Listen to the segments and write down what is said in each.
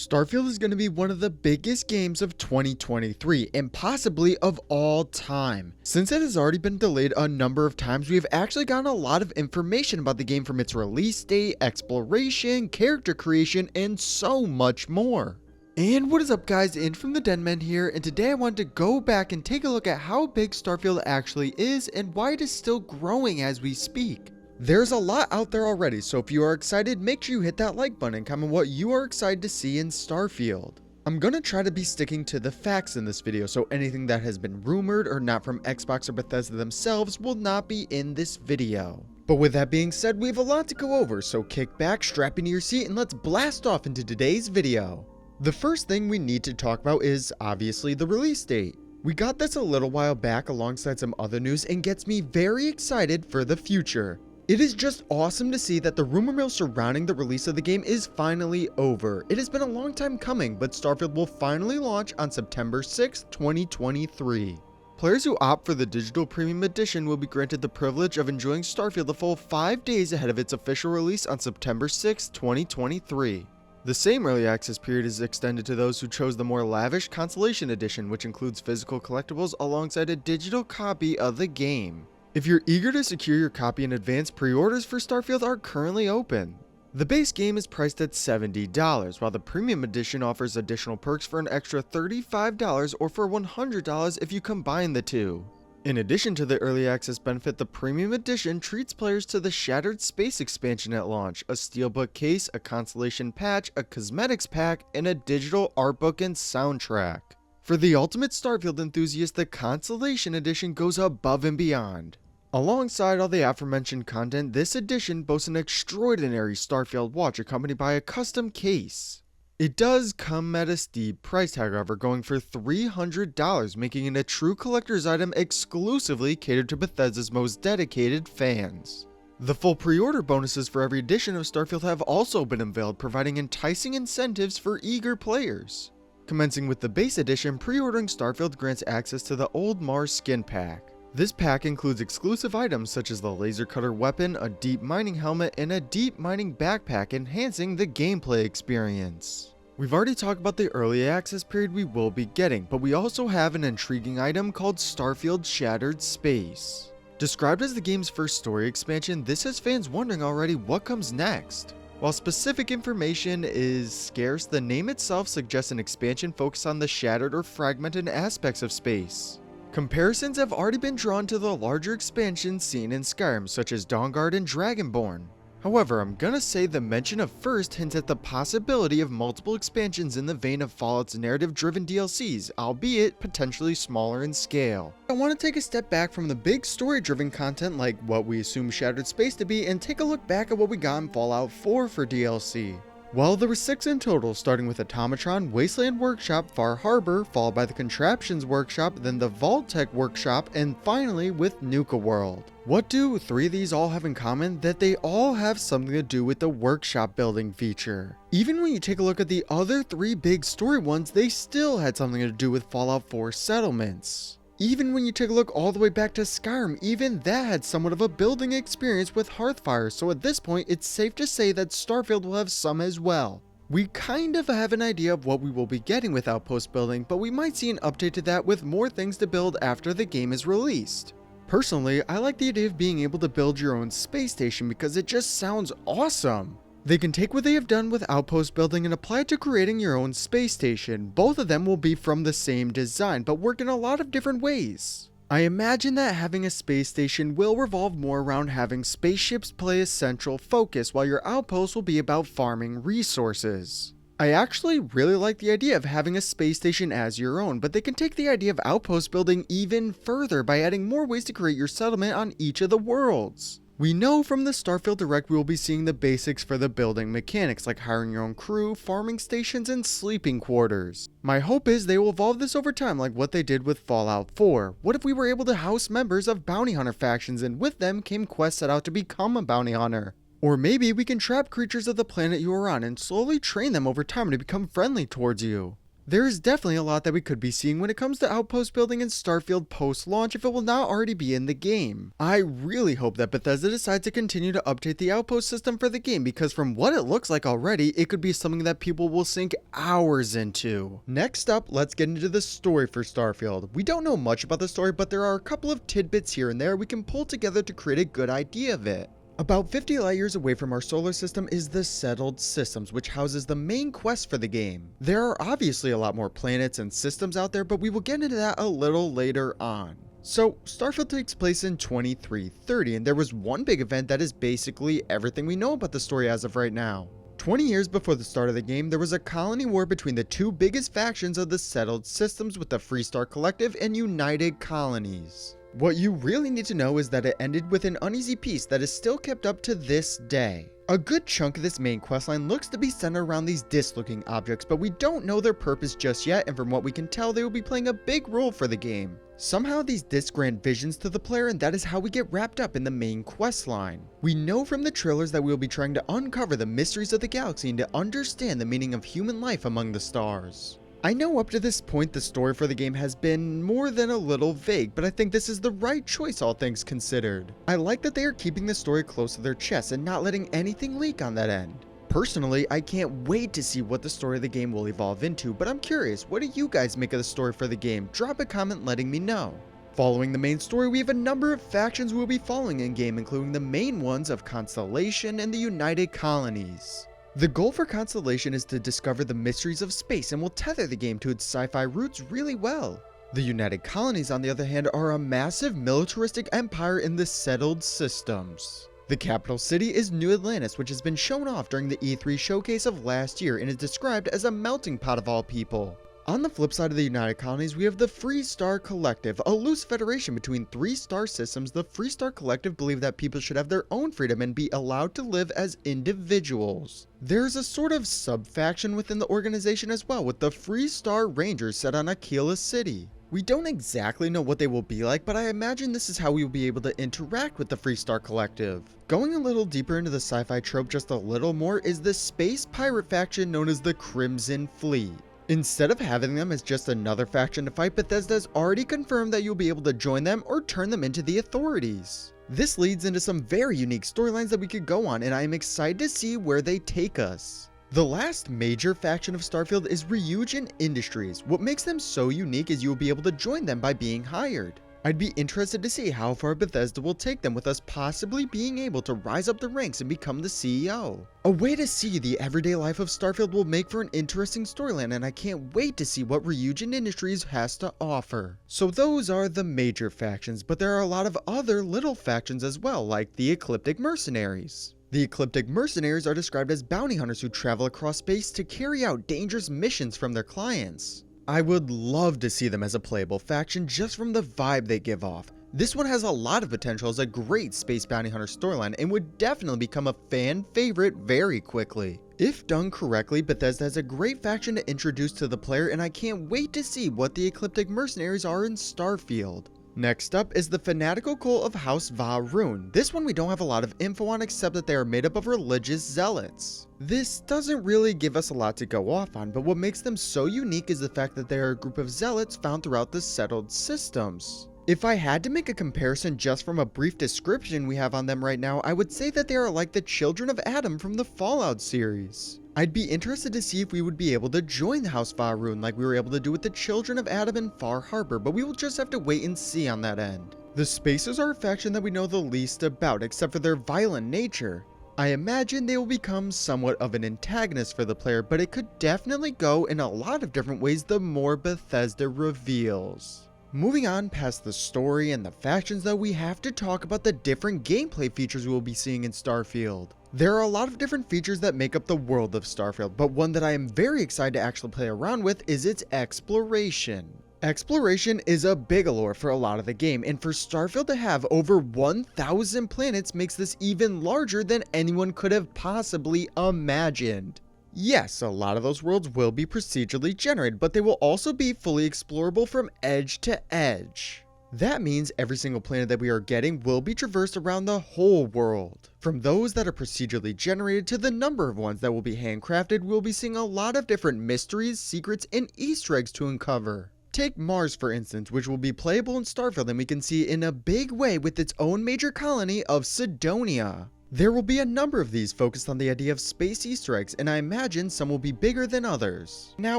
Starfield is going to be one of the biggest games of 2023 and possibly of all time. Since it has already been delayed a number of times, we have actually gotten a lot of information about the game from its release date, exploration, character creation, and so much more. And what is up guys, In from the Denman here, and today I wanted to go back and take a look at how big Starfield actually is and why it is still growing as we speak. There's a lot out there already, so if you are excited, make sure you hit that like button and comment what you are excited to see in Starfield. I'm gonna try to be sticking to the facts in this video, so anything that has been rumored or not from Xbox or Bethesda themselves will not be in this video. But with that being said, we have a lot to go over, so kick back, strap into your seat, and let's blast off into today's video. The first thing we need to talk about is obviously the release date. We got this a little while back alongside some other news and gets me very excited for the future. It is just awesome to see that the rumor mill surrounding the release of the game is finally over. It has been a long time coming, but Starfield will finally launch on September 6th, 2023. Players who opt for the digital premium edition will be granted the privilege of enjoying Starfield a full 5 days ahead of its official release on September 6th, 2023. The same early access period is extended to those who chose the more lavish Constellation Edition, which includes physical collectibles alongside a digital copy of the game. If you're eager to secure your copy in advance, pre-orders for Starfield are currently open. The base game is priced at $70, while the premium edition offers additional perks for an extra $35 or for $100 if you combine the two. In addition to the early access benefit, the premium edition treats players to the Shattered Space expansion at launch, a steelbook case, a constellation patch, a cosmetics pack, and a digital art book and soundtrack. For the ultimate Starfield enthusiast, the Constellation Edition goes above and beyond. Alongside all the aforementioned content, this edition boasts an extraordinary Starfield watch accompanied by a custom case. It does come at a steep price tag, however, going for $300, making it a true collector's item exclusively catered to Bethesda's most dedicated fans. The full pre-order bonuses for every edition of Starfield have also been unveiled, providing enticing incentives for eager players. Commencing with the base edition, pre-ordering Starfield grants access to the Old Mars skin pack. This pack includes exclusive items such as the laser cutter weapon, a deep mining helmet, and a deep mining backpack, enhancing the gameplay experience. We've already talked about the early access period we will be getting, but we also have an intriguing item called Starfield Shattered Space. Described as the game's first story expansion, this has fans wondering already what comes next. While specific information is scarce, the name itself suggests an expansion focused on the shattered or fragmented aspects of space. Comparisons have already been drawn to the larger expansions seen in Skyrim, such as Dawnguard and Dragonborn. However, I'm gonna say the mention of first hints at the possibility of multiple expansions in the vein of Fallout's narrative-driven DLCs, albeit potentially smaller in scale. I want to take a step back from the big story-driven content like what we assume Shattered Space to be and take a look back at what we got in Fallout 4 for DLC. Well, there were 6 in total, starting with Automatron, Wasteland Workshop, Far Harbor, followed by the Contraptions Workshop, then the Vault-Tec Workshop, and finally with Nuka World. What do 3 of these all have in common? That they all have something to do with the workshop building feature. Even when you take a look at the other 3 big story ones, they still had something to do with Fallout 4 settlements. Even when you take a look all the way back to Skyrim, even that had somewhat of a building experience with Hearthfire, so at this point it's safe to say that Starfield will have some as well. We kind of have an idea of what we will be getting with Outpost building, but we might see an update to that with more things to build after the game is released. Personally, I like the idea of being able to build your own space station because it just sounds awesome. They can take what they have done with Outpost building and apply it to creating your own space station. Both of them will be from the same design, but work in a lot of different ways. I imagine that having a space station will revolve more around having spaceships play a central focus, while your outpost will be about farming resources. I actually really like the idea of having a space station as your own, but they can take the idea of outpost building even further by adding more ways to create your settlement on each of the worlds. We know from the Starfield Direct we will be seeing the basics for the building mechanics like hiring your own crew, farming stations, and sleeping quarters. My hope is they will evolve this over time like what they did with Fallout 4. What if we were able to house members of bounty hunter factions and with them came quests set out to become a bounty hunter? Or maybe we can trap creatures of the planet you are on and slowly train them over time to become friendly towards you. There is definitely a lot that we could be seeing when it comes to outpost building in Starfield post-launch if it will not already be in the game. I really hope that Bethesda decides to continue to update the outpost system for the game, because from what it looks like already, it could be something that people will sink hours into. Next up, let's get into the story for Starfield. We don't know much about the story, but there are a couple of tidbits here and there we can pull together to create a good idea of it. About 50 light years away from our solar system is the Settled Systems, which houses the main quest for the game. There are obviously a lot more planets and systems out there, but we will get into that a little later on. So, Starfield takes place in 2330, and there was one big event that is basically everything we know about the story as of right now. 20 years before the start of the game, there was a colony war between the two biggest factions of the Settled Systems, with the Freestar Collective and United Colonies. What you really need to know is that it ended with an uneasy peace that is still kept up to this day. A good chunk of this main questline looks to be centered around these disc-looking objects, but we don't know their purpose just yet, and from what we can tell, they will be playing a big role for the game. Somehow these discs grant visions to the player, and that is how we get wrapped up in the main questline. We know from the trailers that we will be trying to uncover the mysteries of the galaxy and to understand the meaning of human life among the stars. I know up to this point the story for the game has been more than a little vague, but I think this is the right choice all things considered. I like that they are keeping the story close to their chest and not letting anything leak on that end. Personally, I can't wait to see what the story of the game will evolve into, but I'm curious, what do you guys make of the story for the game? Drop a comment letting me know. Following the main story, we have a number of factions we'll be following in game, including the main ones of Constellation and the United Colonies. The goal for Constellation is to discover the mysteries of space and will tether the game to its sci-fi roots really well. The United Colonies, on the other hand, are a massive militaristic empire in the Settled Systems. The capital city is New Atlantis, which has been shown off during the E3 showcase of last year and is described as a melting pot of all people. On the flip side of the United Colonies, we have the Freestar Collective, a loose federation between three star systems. The Freestar Collective believe that people should have their own freedom and be allowed to live as individuals. There's a sort of sub-faction within the organization as well, with the Freestar Rangers set on Aquila City. We don't exactly know what they will be like, but I imagine this is how we will be able to interact with the Freestar Collective. Going a little deeper into the sci-fi trope just a little more is the space pirate faction known as the Crimson Fleet. Instead of having them as just another faction to fight, Bethesda has already confirmed that you'll be able to join them or turn them into the authorities. This leads into some very unique storylines that we could go on, and I am excited to see where they take us. The last major faction of Starfield is Ryujin Industries. What makes them so unique is you will be able to join them by being hired. I'd be interested to see how far Bethesda will take them, with us possibly being able to rise up the ranks and become the CEO. A way to see the everyday life of Starfield will make for an interesting storyline, and I can't wait to see what Ryujin Industries has to offer. So those are the major factions, but there are a lot of other little factions as well, like the Ecliptic Mercenaries. The Ecliptic Mercenaries are described as bounty hunters who travel across space to carry out dangerous missions from their clients. I would love to see them as a playable faction just from the vibe they give off. This one has a lot of potential as a great space bounty hunter storyline and would definitely become a fan favorite very quickly. If done correctly, Bethesda has a great faction to introduce to the player, and I can't wait to see what the Ecliptic Mercenaries are in Starfield. Next up is the fanatical cult of House Va'Run. This one we don't have a lot of info on, except that they are made up of religious zealots. This doesn't really give us a lot to go off on, but what makes them so unique is the fact that they are a group of zealots found throughout the Settled Systems. If I had to make a comparison just from a brief description we have on them right now, I would say that they are like the children of Adam from the Fallout series. I'd be interested to see if we would be able to join the House Va'Run like we were able to do with the Children of Adam in Far Harbor, but we will just have to wait and see on that end. The Spacers are a faction that we know the least about, except for their violent nature. I imagine they will become somewhat of an antagonist for the player, but it could definitely go in a lot of different ways the more Bethesda reveals. Moving on past the story and the factions though, we have to talk about the different gameplay features we will be seeing in Starfield. There are a lot of different features that make up the world of Starfield, but one that I am very excited to actually play around with is its exploration. Exploration is a big allure for a lot of the game, and for Starfield to have over 1,000 planets makes this even larger than anyone could have possibly imagined. Yes, a lot of those worlds will be procedurally generated, but they will also be fully explorable from edge to edge. That means every single planet that we are getting will be traversed around the whole world. From those that are procedurally generated to the number of ones that will be handcrafted, we'll be seeing a lot of different mysteries, secrets, and Easter eggs to uncover. Take Mars for instance, which will be playable in Starfield and we can see in a big way with its own major colony of Sidonia. There will be a number of these focused on the idea of space Easter eggs, and I imagine some will be bigger than others. Now,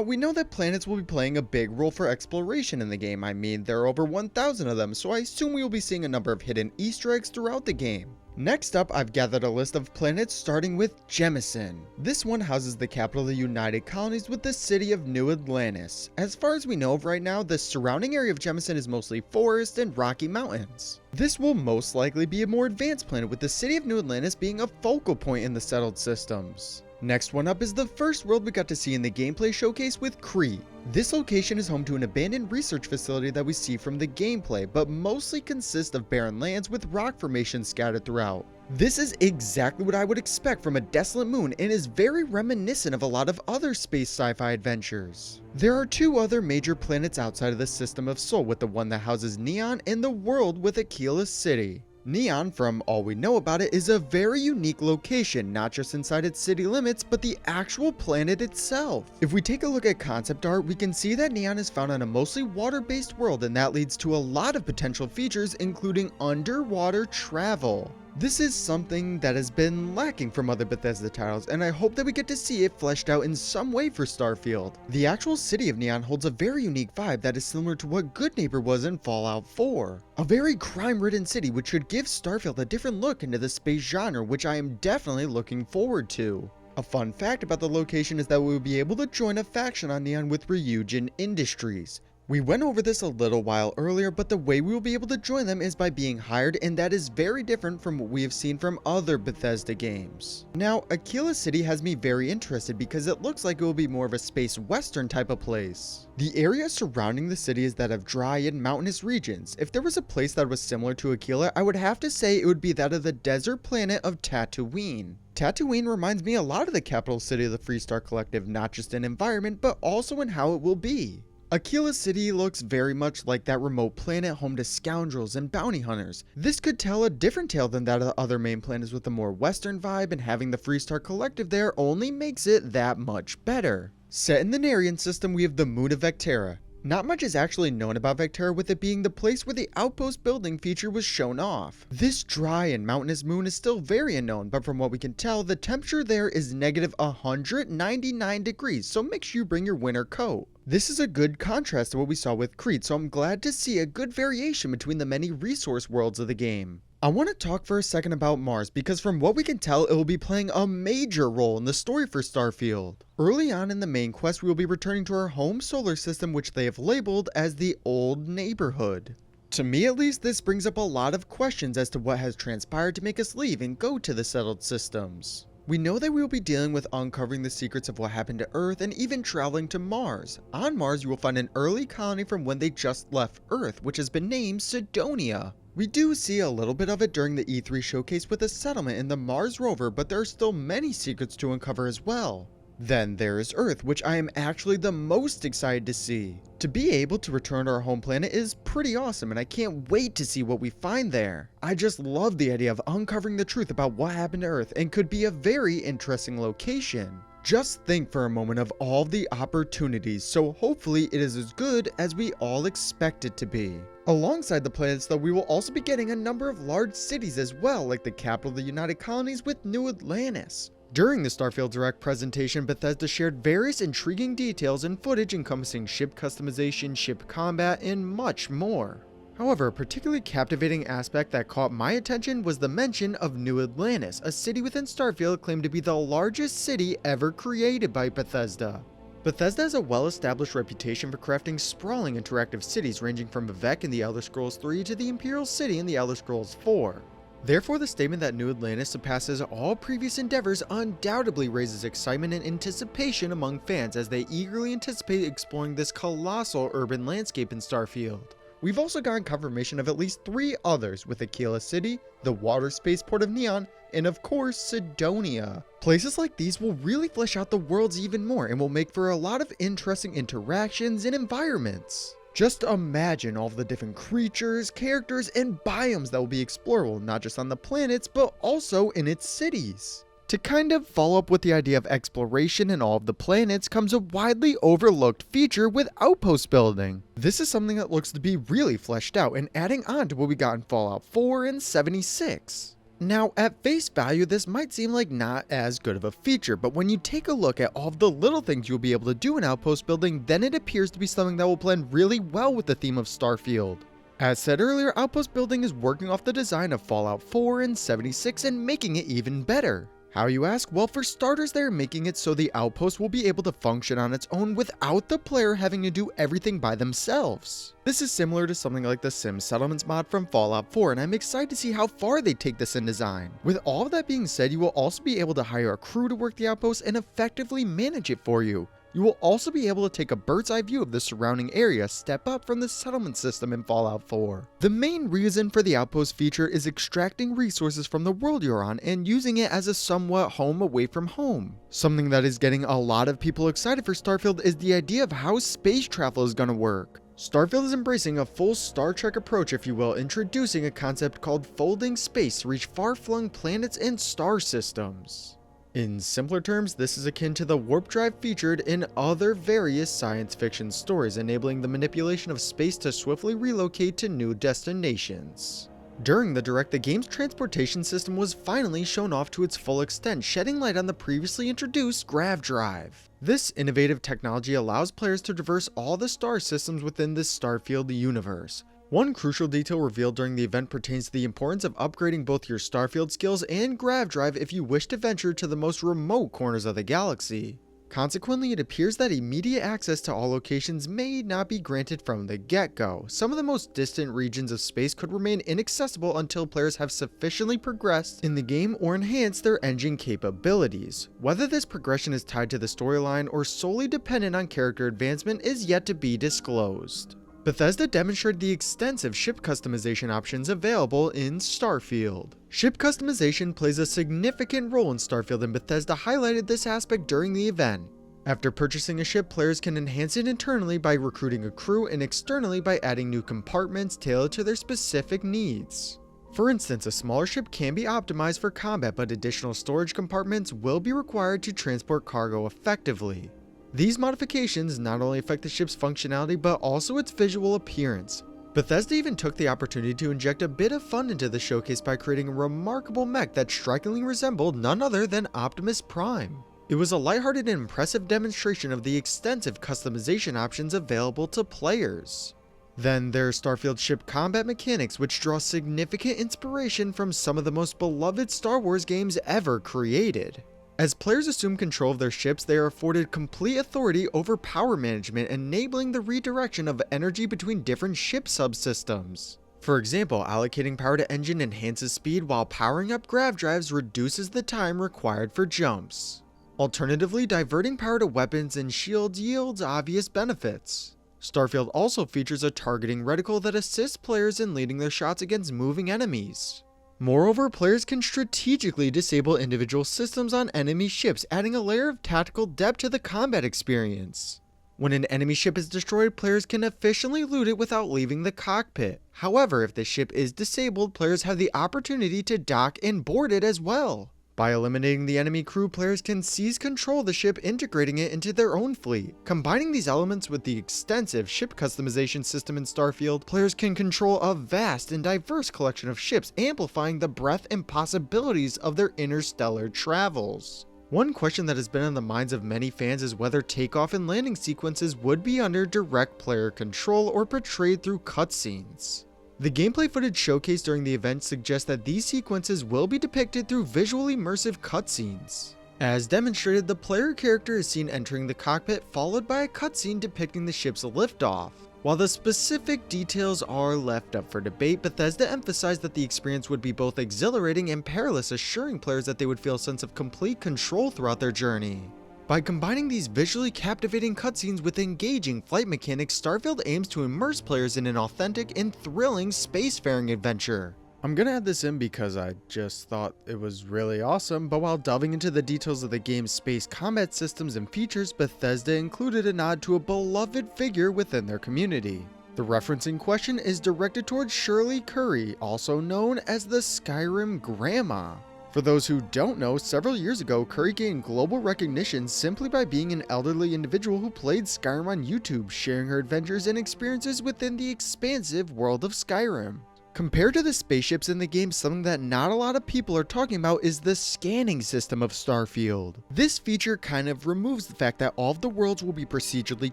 we know that planets will be playing a big role for exploration in the game. I mean, there are over 1,000 of them, so I assume we will be seeing a number of hidden Easter eggs throughout the game. Next up, I've gathered a list of planets starting with Jemison. This one houses the capital of the United Colonies with the city of New Atlantis. As far as we know of right now, the surrounding area of Jemison is mostly forest and rocky mountains. This will most likely be a more advanced planet, with the city of New Atlantis being a focal point in the settled systems. Next one up is the first world we got to see in the gameplay showcase with Crete. This location is home to an abandoned research facility that we see from the gameplay, but mostly consists of barren lands with rock formations scattered throughout. This is exactly what I would expect from a desolate moon and is very reminiscent of a lot of other space sci-fi adventures. There are two other major planets outside of the system of Sol, with the one that houses Neon and the world with Aquila City. Neon, from all we know about it, is a very unique location, not just inside its city limits, but the actual planet itself. If we take a look at concept art, we can see that Neon is found on a mostly water-based world, and that leads to a lot of potential features, including underwater travel. This is something that has been lacking from other Bethesda titles, and I hope that we get to see it fleshed out in some way for Starfield. The actual city of Neon holds a very unique vibe that is similar to what Good Neighbor was in Fallout 4. A very crime-ridden city which should give Starfield a different look into the space genre, which I am definitely looking forward to. A fun fact about the location is that we will be able to join a faction on Neon with Ryujin Industries. We went over this a little while earlier, but the way we will be able to join them is by being hired, and that is very different from what we have seen from other Bethesda games. Now, Aquila City has me very interested because it looks like it will be more of a space western type of place. The area surrounding the city is that of dry and mountainous regions. If there was a place that was similar to Aquila, I would have to say it would be that of the desert planet of Tatooine. Tatooine reminds me a lot of the capital city of the Freestar Collective, not just in environment, but also in how it will be. Aquila City looks very much like that remote planet home to scoundrels and bounty hunters. This could tell a different tale than that of the other main planets with a more western vibe, and having the Freestar Collective there only makes it that much better. Set in the Narian system, we have the moon of Vectera. Not much is actually known about Vectera, with it being the place where the outpost building feature was shown off. This dry and mountainous moon is still very unknown, but from what we can tell, the temperature there is negative 199 degrees, so make sure you bring your winter coat. This is a good contrast to what we saw with Crete, so I'm glad to see a good variation between the many resource worlds of the game. I want to talk for a second about Mars, because from what we can tell, it will be playing a major role in the story for Starfield. Early on in the main quest, we will be returning to our home solar system, which they have labeled as the Old Neighborhood. To me at least, this brings up a lot of questions as to what has transpired to make us leave and go to the settled systems. We know that we will be dealing with uncovering the secrets of what happened to Earth and even traveling to Mars. On Mars, you will find an early colony from when they just left Earth, which has been named Sidonia. We do see a little bit of it during the E3 showcase with a settlement in the Mars rover, but there are still many secrets to uncover as well. Then there is Earth, which I am actually the most excited to see. To be able to return to our home planet is pretty awesome, and I can't wait to see what we find there. I just love the idea of uncovering the truth about what happened to Earth, and could be a very interesting location. Just think for a moment of all the opportunities, so hopefully it is as good as we all expect it to be. Alongside the planets though, we will also be getting a number of large cities as well, like the capital of the United Colonies with New Atlantis. During the Starfield Direct presentation, Bethesda shared various intriguing details and footage encompassing ship customization, ship combat, and much more. However, a particularly captivating aspect that caught my attention was the mention of New Atlantis, a city within Starfield claimed to be the largest city ever created by Bethesda. Bethesda has a well-established reputation for crafting sprawling interactive cities ranging from Vivec in the Elder Scrolls 3 to the Imperial City in the Elder Scrolls 4. Therefore, the statement that New Atlantis surpasses all previous endeavors undoubtedly raises excitement and anticipation among fans as they eagerly anticipate exploring this colossal urban landscape in Starfield. We've also gotten confirmation of at least 3 others, with Aquila City, the water spaceport of Neon, and of course Sidonia. Places like these will really flesh out the worlds even more and will make for a lot of interesting interactions and environments. Just imagine all of the different creatures, characters, and biomes that will be explorable, not just on the planets, but also in its cities. To kind of follow up with the idea of exploration in all of the planets comes a widely overlooked feature with outpost building. This is something that looks to be really fleshed out and adding on to what we got in Fallout 4 and 76. Now, at face value, this might seem like not as good of a feature, but when you take a look at all of the little things you'll be able to do in outpost building, then it appears to be something that will blend really well with the theme of Starfield. As said earlier, outpost building is working off the design of Fallout 4 and 76 and making it even better. How, you ask? Well, for starters, they're making it so the outpost will be able to function on its own without the player having to do everything by themselves. This is similar to something like the Sim Settlements mod from Fallout 4, and I'm excited to see how far they take this in design. With all of that being said, you will also be able to hire a crew to work the outpost and effectively manage it for you. You will also be able to take a bird's eye view of the surrounding area, step up from the settlement system in Fallout 4. The main reason for the outpost feature is extracting resources from the world you're on and using it as a somewhat home away from home. Something that is getting a lot of people excited for Starfield is the idea of how space travel is going to work. Starfield is embracing a full Star Trek approach, if you will, introducing a concept called folding space to reach far-flung planets and star systems. In simpler terms, this is akin to the warp drive featured in other various science fiction stories, enabling the manipulation of space to swiftly relocate to new destinations. During the Direct, the game's transportation system was finally shown off to its full extent, shedding light on the previously introduced grav drive. This innovative technology allows players to traverse all the star systems within the Starfield universe. One crucial detail revealed during the event pertains to the importance of upgrading both your Starfield skills and grav drive if you wish to venture to the most remote corners of the galaxy. Consequently, it appears that immediate access to all locations may not be granted from the get-go. Some of the most distant regions of space could remain inaccessible until players have sufficiently progressed in the game or enhanced their engine capabilities. Whether this progression is tied to the storyline or solely dependent on character advancement is yet to be disclosed. Bethesda demonstrated the extensive ship customization options available in Starfield. Ship customization plays a significant role in Starfield, and Bethesda highlighted this aspect during the event. After purchasing a ship, players can enhance it internally by recruiting a crew and externally by adding new compartments tailored to their specific needs. For instance, a smaller ship can be optimized for combat, but additional storage compartments will be required to transport cargo effectively. These modifications not only affect the ship's functionality, but also its visual appearance. Bethesda even took the opportunity to inject a bit of fun into the showcase by creating a remarkable mech that strikingly resembled none other than Optimus Prime. It was a lighthearted and impressive demonstration of the extensive customization options available to players. Then there's Starfield ship combat mechanics, which draw significant inspiration from some of the most beloved Star Wars games ever created. As players assume control of their ships, they are afforded complete authority over power management, enabling the redirection of energy between different ship subsystems. For example, allocating power to engine enhances speed, while powering up grav drives reduces the time required for jumps. Alternatively, diverting power to weapons and shields yields obvious benefits. Starfield also features a targeting reticle that assists players in leading their shots against moving enemies. Moreover, players can strategically disable individual systems on enemy ships, adding a layer of tactical depth to the combat experience. When an enemy ship is destroyed, players can efficiently loot it without leaving the cockpit. However, if the ship is disabled, players have the opportunity to dock and board it as well. By eliminating the enemy crew, players can seize control of the ship, integrating it into their own fleet. Combining these elements with the extensive ship customization system in Starfield, players can control a vast and diverse collection of ships, amplifying the breadth and possibilities of their interstellar travels. One question that has been on the minds of many fans is whether takeoff and landing sequences would be under direct player control or portrayed through cutscenes. The gameplay footage showcased during the event suggests that these sequences will be depicted through visually immersive cutscenes. As demonstrated, the player character is seen entering the cockpit, followed by a cutscene depicting the ship's liftoff. While the specific details are left up for debate, Bethesda emphasized that the experience would be both exhilarating and perilous, assuring players that they would feel a sense of complete control throughout their journey. By combining these visually captivating cutscenes with engaging flight mechanics, Starfield aims to immerse players in an authentic and thrilling spacefaring adventure. I'm gonna add this in because I just thought it was really awesome, but while delving into the details of the game's space combat systems and features, Bethesda included a nod to a beloved figure within their community. The reference in question is directed towards Shirley Curry, also known as the Skyrim Grandma. For those who don't know, several years ago, Curry gained global recognition simply by being an elderly individual who played Skyrim on YouTube, sharing her adventures and experiences within the expansive world of Skyrim. Compared to the spaceships in the game, something that not a lot of people are talking about is the scanning system of Starfield. This feature kind of removes the fact that all of the worlds will be procedurally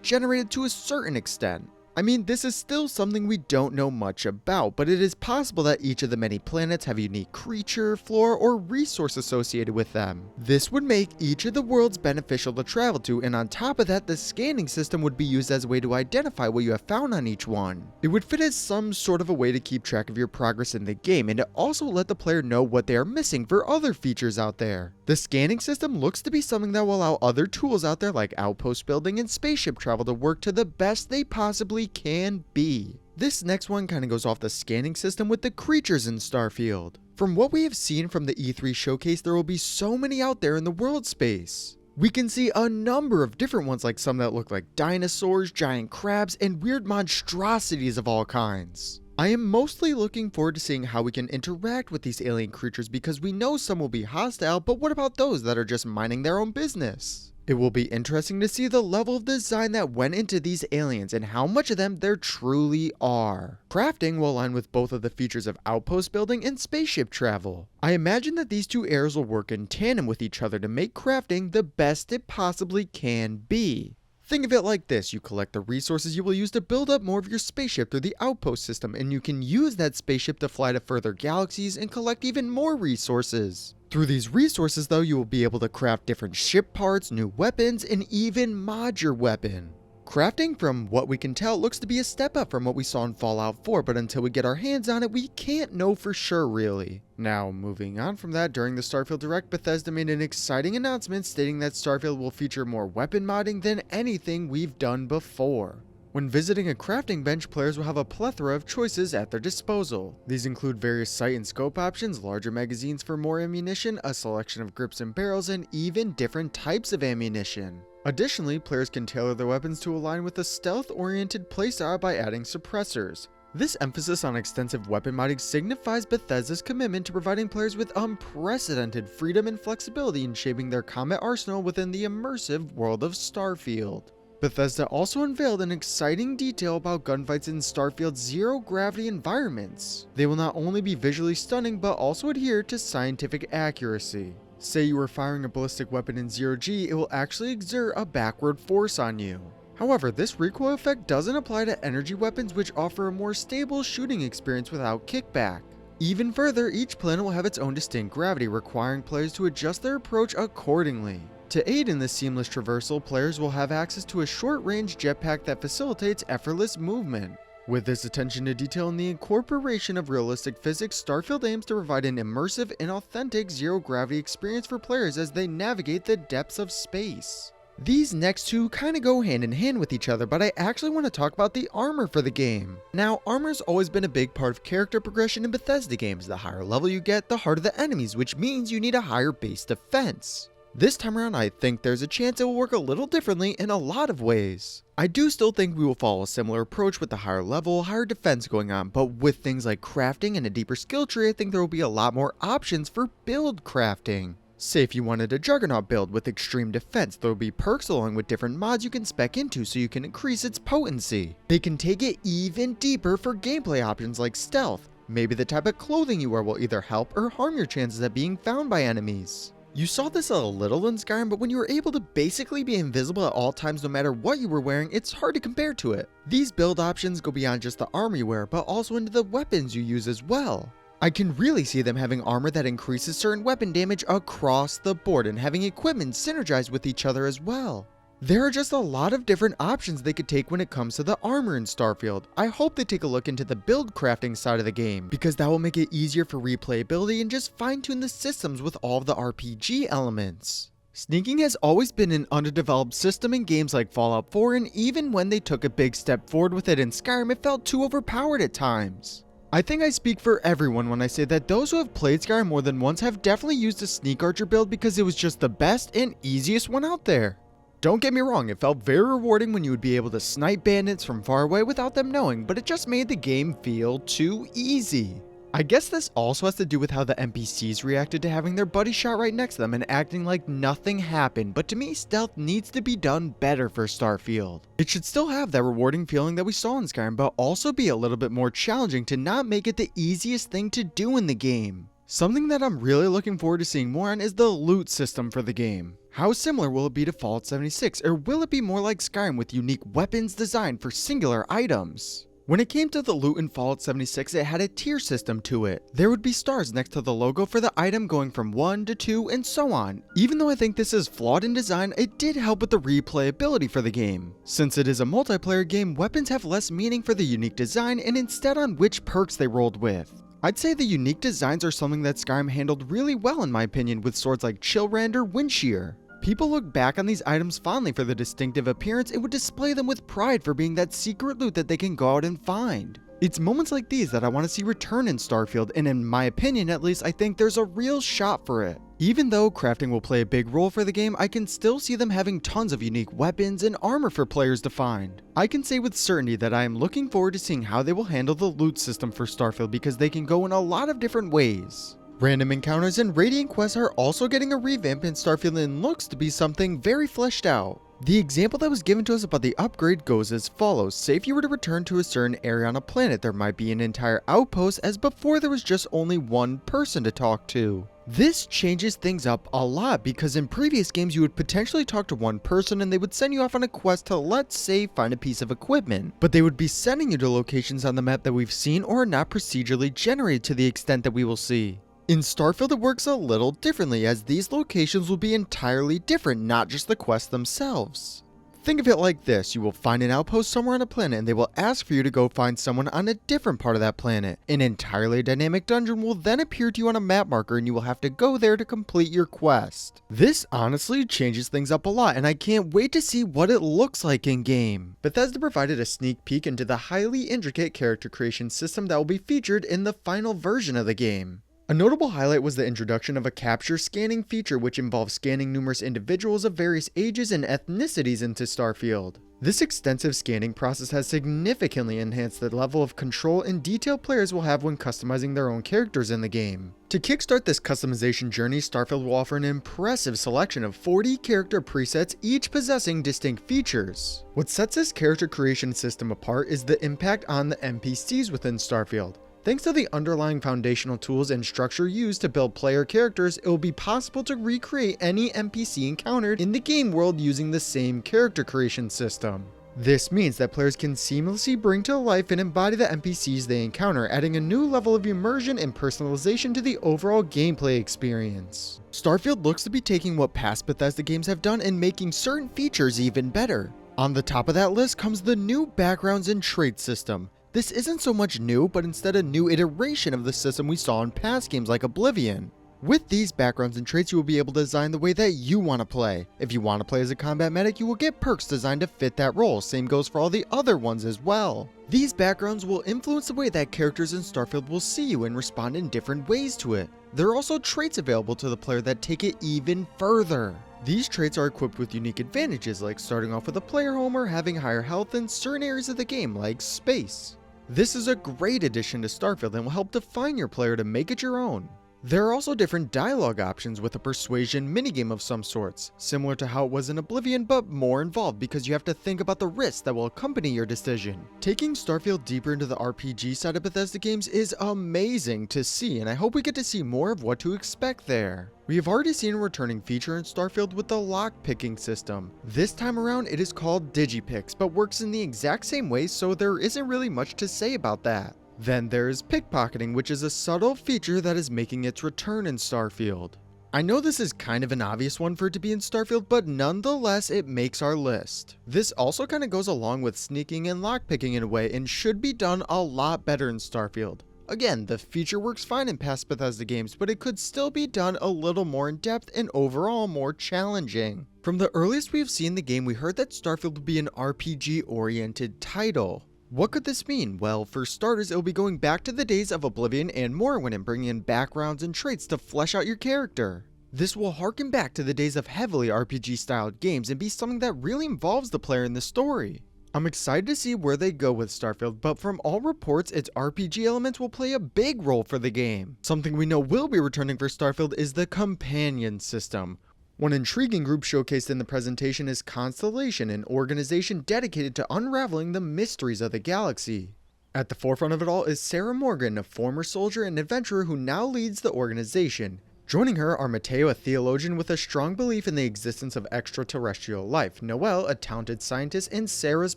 generated to a certain extent. I mean, this is still something we don't know much about, but it is possible that each of the many planets have a unique creature, flora, or resource associated with them. This would make each of the worlds beneficial to travel to, and on top of that, the scanning system would be used as a way to identify what you have found on each one. It would fit as some sort of a way to keep track of your progress in the game, and it also let the player know what they are missing for other features out there. The scanning system looks to be something that will allow other tools out there like outpost building and spaceship travel to work to the best they possibly can be. This next one kind of goes off the scanning system with the creatures in Starfield. From what we have seen from the E3 showcase, there will be so many out there in the world space. We can see a number of different ones, like some that look like dinosaurs, giant crabs, and weird monstrosities of all kinds. I am mostly looking forward to seeing how we can interact with these alien creatures because we know some will be hostile, but what about those that are just minding their own business? It will be interesting to see the level of design that went into these aliens and how much of them there truly are. Crafting will align with both of the features of outpost building and spaceship travel. I imagine that these two areas will work in tandem with each other to make crafting the best it possibly can be. Think of it like this: you collect the resources you will use to build up more of your spaceship through the outpost system, and you can use that spaceship to fly to further galaxies and collect even more resources. Through these resources though, you will be able to craft different ship parts, new weapons, and even mod your weapon. Crafting, from what we can tell, looks to be a step up from what we saw in Fallout 4, but until we get our hands on it, we can't know for sure really. Now, moving on from that, during the Starfield Direct, Bethesda made an exciting announcement stating that Starfield will feature more weapon modding than anything we've done before. When visiting a crafting bench, players will have a plethora of choices at their disposal. These include various sight and scope options, larger magazines for more ammunition, a selection of grips and barrels, and even different types of ammunition. Additionally, players can tailor their weapons to align with a stealth-oriented playstyle by adding suppressors. This emphasis on extensive weapon modding signifies Bethesda's commitment to providing players with unprecedented freedom and flexibility in shaping their combat arsenal within the immersive world of Starfield. Bethesda also unveiled an exciting detail about gunfights in Starfield's zero-gravity environments. They will not only be visually stunning, but also adhere to scientific accuracy. Say you are firing a ballistic weapon in 0G, it will actually exert a backward force on you. However, this recoil effect doesn't apply to energy weapons, which offer a more stable shooting experience without kickback. Even further, each planet will have its own distinct gravity, requiring players to adjust their approach accordingly. To aid in this seamless traversal, players will have access to a short-range jetpack that facilitates effortless movement. With this attention to detail and the incorporation of realistic physics, Starfield aims to provide an immersive and authentic zero-gravity experience for players as they navigate the depths of space. These next two kind of go hand in hand with each other, but I actually want to talk about the armor for the game. Now, armor's always been a big part of character progression in Bethesda games. The higher level you get, the harder the enemies, which means you need a higher base defense. This time around, I think there's a chance it will work a little differently in a lot of ways. I do still think we will follow a similar approach with the higher level, higher defense going on, but with things like crafting and a deeper skill tree, I think there will be a lot more options for build crafting. Say if you wanted a Juggernaut build with extreme defense, there will be perks along with different mods you can spec into so you can increase its potency. They can take it even deeper for gameplay options like stealth. Maybe the type of clothing you wear will either help or harm your chances of being found by enemies. You saw this a little in Skyrim, but when you were able to basically be invisible at all times no matter what you were wearing, it's hard to compare to it. These build options go beyond just the armor you wear, but also into the weapons you use as well. I can really see them having armor that increases certain weapon damage across the board and having equipment synergize with each other as well. There are just a lot of different options they could take when it comes to the armor in Starfield. I hope they take a look into the build crafting side of the game, because that will make it easier for replayability and just fine-tune the systems with all of the RPG elements. Sneaking has always been an underdeveloped system in games like Fallout 4, and even when they took a big step forward with it in Skyrim, it felt too overpowered at times. I think I speak for everyone when I say that those who have played Skyrim more than once have definitely used a sneak archer build because it was just the best and easiest one out there. Don't get me wrong, it felt very rewarding when you would be able to snipe bandits from far away without them knowing, but it just made the game feel too easy. I guess this also has to do with how the NPCs reacted to having their buddy shot right next to them and acting like nothing happened, but to me, stealth needs to be done better for Starfield. It should still have that rewarding feeling that we saw in Skyrim, but also be a little bit more challenging to not make it the easiest thing to do in the game. Something that I'm really looking forward to seeing more on is the loot system for the game. How similar will it be to Fallout 76, or will it be more like Skyrim with unique weapons designed for singular items? When it came to the loot in Fallout 76, it had a tier system to it. There would be stars next to the logo for the item going from 1 to 2 and so on. Even though I think this is flawed in design, it did help with the replayability for the game. Since it is a multiplayer game, weapons have less meaning for the unique design and instead on which perks they rolled with. I'd say the unique designs are something that Skyrim handled really well in my opinion with swords like Chillrand or Windshear. People look back on these items fondly for their distinctive appearance and would display them with pride for being that secret loot that they can go out and find. It's moments like these that I want to see return in Starfield, and in my opinion at least, I think there's a real shot for it. Even though crafting will play a big role for the game, I can still see them having tons of unique weapons and armor for players to find. I can say with certainty that I am looking forward to seeing how they will handle the loot system for Starfield because they can go in a lot of different ways. Random encounters and Radiant quests are also getting a revamp in Starfield and looks to be something very fleshed out. The example that was given to us about the upgrade goes as follows. Say if you were to return to a certain area on a planet, there might be an entire outpost as before there was just only one person to talk to. This changes things up a lot because in previous games you would potentially talk to one person and they would send you off on a quest to, let's say, find a piece of equipment, but they would be sending you to locations on the map that we've seen or are not procedurally generated to the extent that we will see. In Starfield, it works a little differently as these locations will be entirely different, not just the quests themselves. Think of it like this, you will find an outpost somewhere on a planet and they will ask for you to go find someone on a different part of that planet. An entirely dynamic dungeon will then appear to you on a map marker and you will have to go there to complete your quest. This honestly changes things up a lot and I can't wait to see what it looks like in game. Bethesda provided a sneak peek into the highly intricate character creation system that will be featured in the final version of the game. A notable highlight was the introduction of a capture scanning feature which involves scanning numerous individuals of various ages and ethnicities into Starfield. This extensive scanning process has significantly enhanced the level of control and detail players will have when customizing their own characters in the game. To kickstart this customization journey, Starfield will offer an impressive selection of 40 character presets, each possessing distinct features. What sets this character creation system apart is the impact on the NPCs within Starfield. Thanks to the underlying foundational tools and structure used to build player characters, it will be possible to recreate any NPC encountered in the game world using the same character creation system. This means that players can seamlessly bring to life and embody the NPCs they encounter, adding a new level of immersion and personalization to the overall gameplay experience. Starfield looks to be taking what past Bethesda games have done and making certain features even better. On the top of that list comes the new backgrounds and traits system. This isn't so much new, but instead a new iteration of the system we saw in past games like Oblivion. With these backgrounds and traits, you will be able to design the way that you want to play. If you want to play as a combat medic, you will get perks designed to fit that role. Same goes for all the other ones as well. These backgrounds will influence the way that characters in Starfield will see you and respond in different ways to it. There are also traits available to the player that take it even further. These traits are equipped with unique advantages like starting off with a player home or having higher health in certain areas of the game like space. This is a great addition to Starfield and will help define your player to make it your own. There are also different dialogue options with a persuasion minigame of some sorts, similar to how it was in Oblivion but more involved because you have to think about the risks that will accompany your decision. Taking Starfield deeper into the RPG side of Bethesda games is amazing to see, and I hope we get to see more of what to expect there. We have already seen a returning feature in Starfield with the lock-picking system. This time around it is called Digipicks, but works in the exact same way, so there isn't really much to say about that. Then there's pickpocketing, which is a subtle feature that is making its return in Starfield. I know this is kind of an obvious one for it to be in Starfield, but nonetheless it makes our list. This also kind of goes along with sneaking and lockpicking in a way and should be done a lot better in Starfield. Again, the feature works fine in past Bethesda games, but it could still be done a little more in depth and overall more challenging. From the earliest we have seen the game, we heard that Starfield would be an RPG-oriented title. What could this mean? Well, for starters, it will be going back to the days of Oblivion and Morrowind and bringing in backgrounds and traits to flesh out your character. This will harken back to the days of heavily RPG-styled games and be something that really involves the player in the story. I'm excited to see where they go with Starfield, but from all reports, its RPG elements will play a big role for the game. Something we know will be returning for Starfield is the companion system. One intriguing group showcased in the presentation is Constellation, an organization dedicated to unraveling the mysteries of the galaxy. At the forefront of it all is Sarah Morgan, a former soldier and adventurer who now leads the organization. Joining her are Mateo, a theologian with a strong belief in the existence of extraterrestrial life, Noel, a talented scientist and Sarah's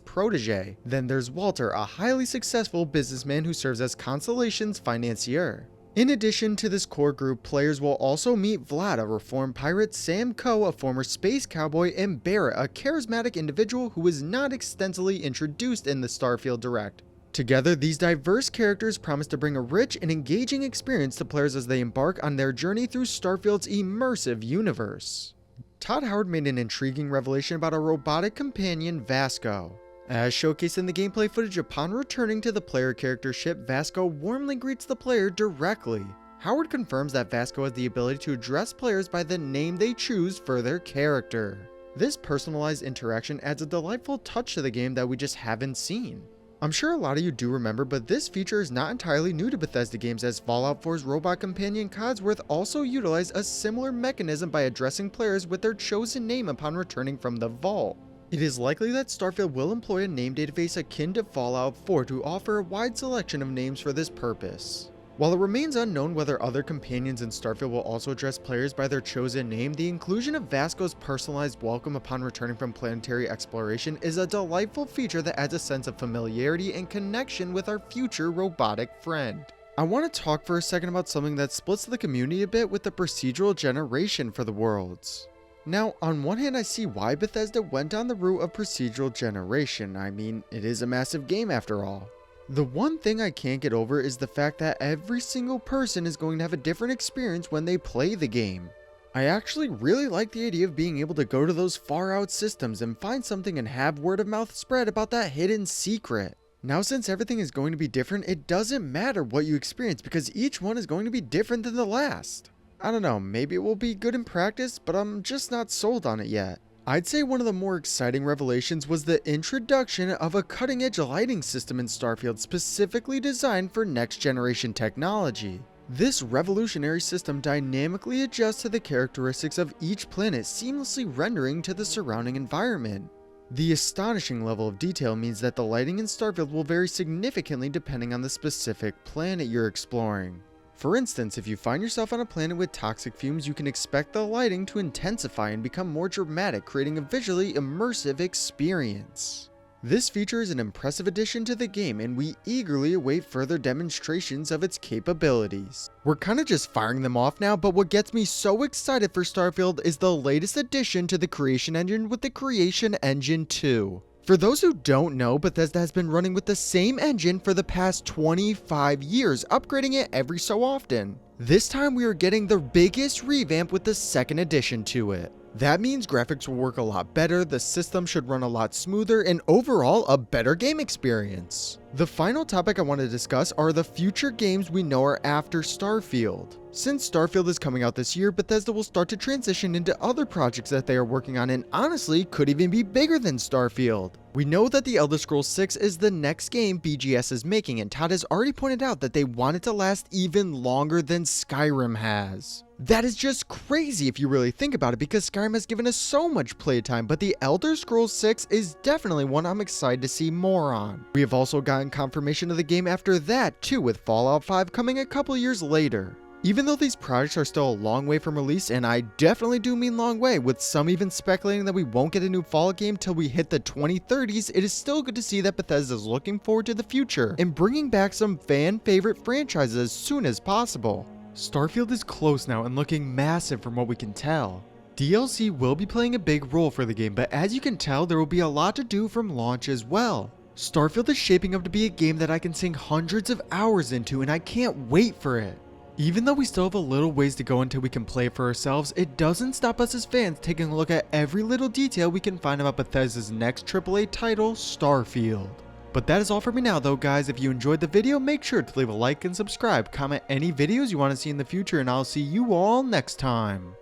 protege. Then there's Walter, a highly successful businessman who serves as Constellation's financier. In addition to this core group, players will also meet Vlad, a reformed pirate, Sam Coe, a former space cowboy, and Barrett, a charismatic individual who was not extensively introduced in the Starfield Direct. Together, these diverse characters promise to bring a rich and engaging experience to players as they embark on their journey through Starfield's immersive universe. Todd Howard made an intriguing revelation about a robotic companion, Vasco. As showcased in the gameplay footage, upon returning to the player character ship, Vasco warmly greets the player directly. Howard confirms that Vasco has the ability to address players by the name they choose for their character. This personalized interaction adds a delightful touch to the game that we just haven't seen. I'm sure a lot of you do remember, but this feature is not entirely new to Bethesda games, as Fallout 4's robot companion Codsworth also utilized a similar mechanism by addressing players with their chosen name upon returning from the vault. It is likely that Starfield will employ a name database akin to Fallout 4 to offer a wide selection of names for this purpose. While it remains unknown whether other companions in Starfield will also address players by their chosen name, the inclusion of Vasco's personalized welcome upon returning from planetary exploration is a delightful feature that adds a sense of familiarity and connection with our future robotic friend. I want to talk for a second about something that splits the community a bit with the procedural generation for the worlds. Now, on one hand, I see why Bethesda went down the route of procedural generation. I mean, it is a massive game after all. The one thing I can't get over is the fact that every single person is going to have a different experience when they play the game. I actually really like the idea of being able to go to those far out systems and find something and have word of mouth spread about that hidden secret. Now, since everything is going to be different, it doesn't matter what you experience because each one is going to be different than the last. I don't know, maybe it will be good in practice, but I'm just not sold on it yet. I'd say one of the more exciting revelations was the introduction of a cutting-edge lighting system in Starfield specifically designed for next-generation technology. This revolutionary system dynamically adjusts to the characteristics of each planet, seamlessly rendering to the surrounding environment. The astonishing level of detail means that the lighting in Starfield will vary significantly depending on the specific planet you're exploring. For instance, if you find yourself on a planet with toxic fumes, you can expect the lighting to intensify and become more dramatic, creating a visually immersive experience. This feature is an impressive addition to the game, and we eagerly await further demonstrations of its capabilities. We're kinda just firing them off now, but what gets me so excited for Starfield is the latest addition to the creation engine with the Creation Engine 2. For those who don't know, Bethesda has been running with the same engine for the past 25 years, upgrading it every so often. This time we are getting the biggest revamp with the second addition to it. That means graphics will work a lot better, the system should run a lot smoother, and overall a better game experience. The final topic I want to discuss are the future games we know are after Starfield. Since Starfield is coming out this year, Bethesda will start to transition into other projects that they are working on and honestly could even be bigger than Starfield. We know that The Elder Scrolls 6 is the next game BGS is making, and Todd has already pointed out that they want it to last even longer than Skyrim has. That is just crazy if you really think about it, because Skyrim has given us so much playtime, but The Elder Scrolls 6 is definitely one I'm excited to see more on. We have also gotten confirmation of the game after that too, with Fallout 5 coming a couple years later. Even though these projects are still a long way from release, and I definitely do mean long way, with some even speculating that we won't get a new Fallout game till we hit the 2030s, it is still good to see that Bethesda is looking forward to the future and bringing back some fan favorite franchises as soon as possible. Starfield is close now and looking massive from what we can tell. DLC will be playing a big role for the game, but as you can tell, there will be a lot to do from launch as well. Starfield is shaping up to be a game that I can sink hundreds of hours into, and I can't wait for it. Even though we still have a little ways to go until we can play it for ourselves, it doesn't stop us as fans taking a look at every little detail we can find about Bethesda's next AAA title, Starfield. But that is all for me now though, guys. If you enjoyed the video, make sure to leave a like and subscribe, comment any videos you want to see in the future, and I'll see you all next time.